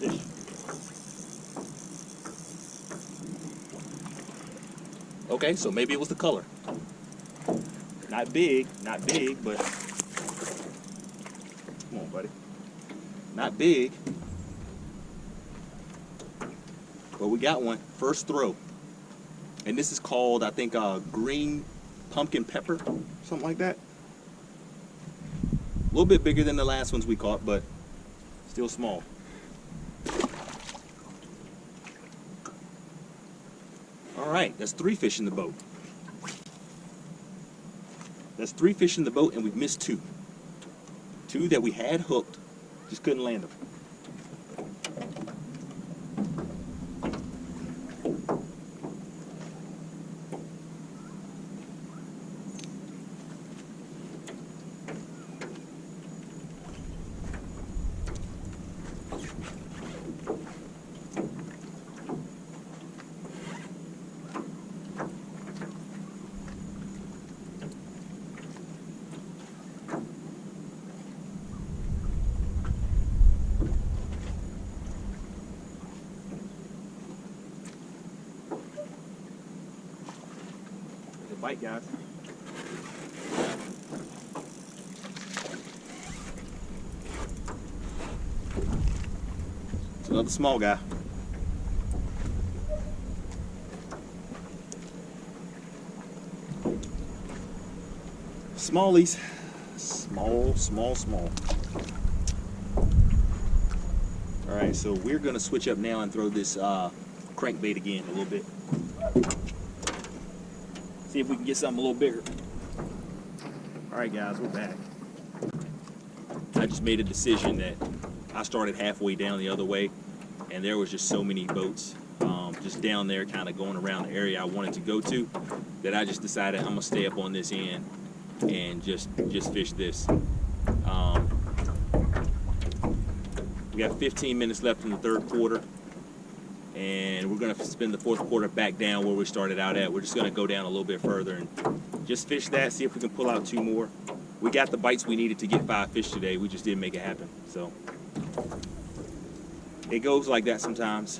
Fish. Okay, so maybe it was the color. Not big, but come on, buddy. Not big, but we got one. First throw. And this is called, I think, green pumpkin pepper, something like that. A little bit bigger than the last ones we caught, but still small. All right, that's 3 fish in the boat. That's 3 fish in the boat, and we've missed 2. 2 that we had hooked, just couldn't land them. Bite, guys. It's another small guy. Smallies. Small. All right, so we're gonna switch up now and throw this crankbait again a little bit. See if we can get something a little bigger. All right, guys, we're back. I just made a decision that I started halfway down the other way, and there was just so many boats just down there kind of going around the area I wanted to go to that I just decided I'm gonna stay up on this end and just fish this. We got 15 minutes left in the third quarter, and we're gonna spend the fourth quarter back down where we started out at. We're just gonna go down a little bit further and just fish that, see if we can pull out 2 more. We got the bites we needed to get 5 fish today. We just didn't make it happen. So it goes like that sometimes.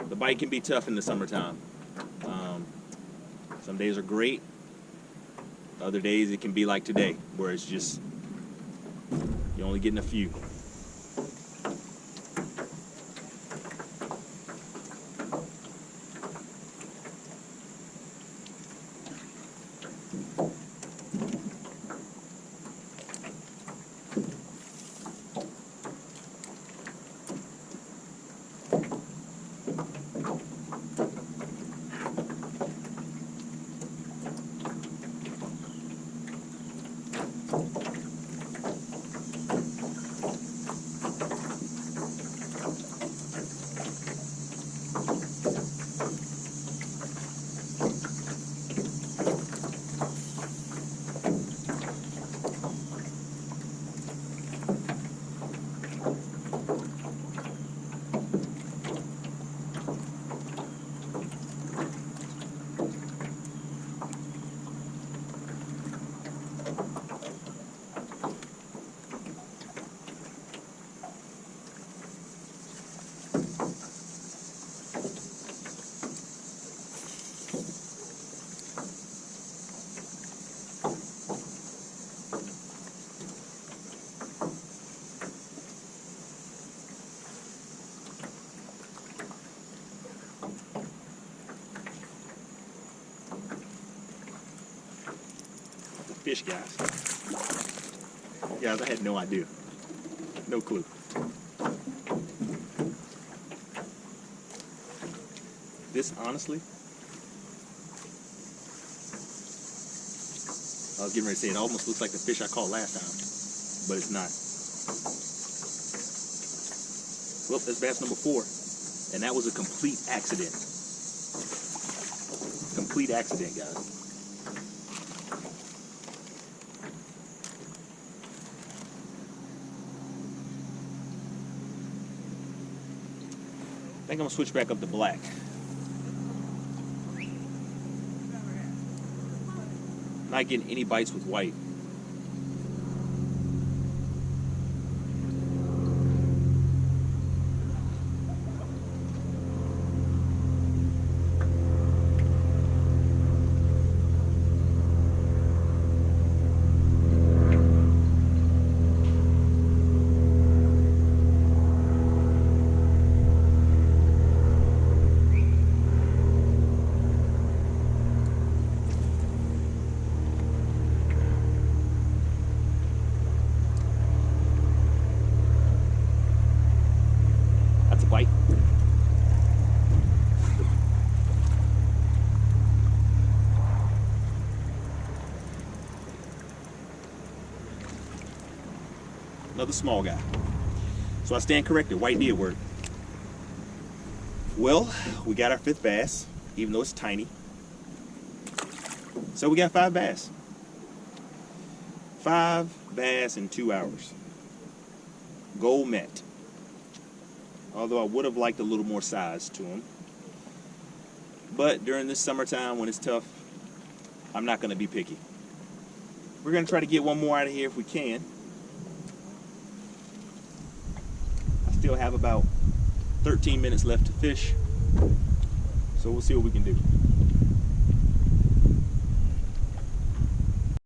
The bite can be tough in the summertime. Some days are great. Other days it can be like today, where it's just, you're only getting a few. Fish, guys. Guys, I had no idea. No clue. This, honestly, I was getting ready to say, it almost looks like the fish I caught last time, but it's not. Well, that's bass number 4. And that was a complete accident. Complete accident, guys. I think I'm gonna switch back up to black. Not getting any bites with white. That's a bite. Another small guy. So I stand corrected. White did work. Well, we got our 5th bass, even though it's tiny. So we got 5 bass. 5 bass in 2 hours. Goal met. Although I would have liked a little more size to them. But during this summertime when it's tough, I'm not going to be picky. We're going to try to get one more out of here if we can. I still have about 13 minutes left to fish. So we'll see what we can do.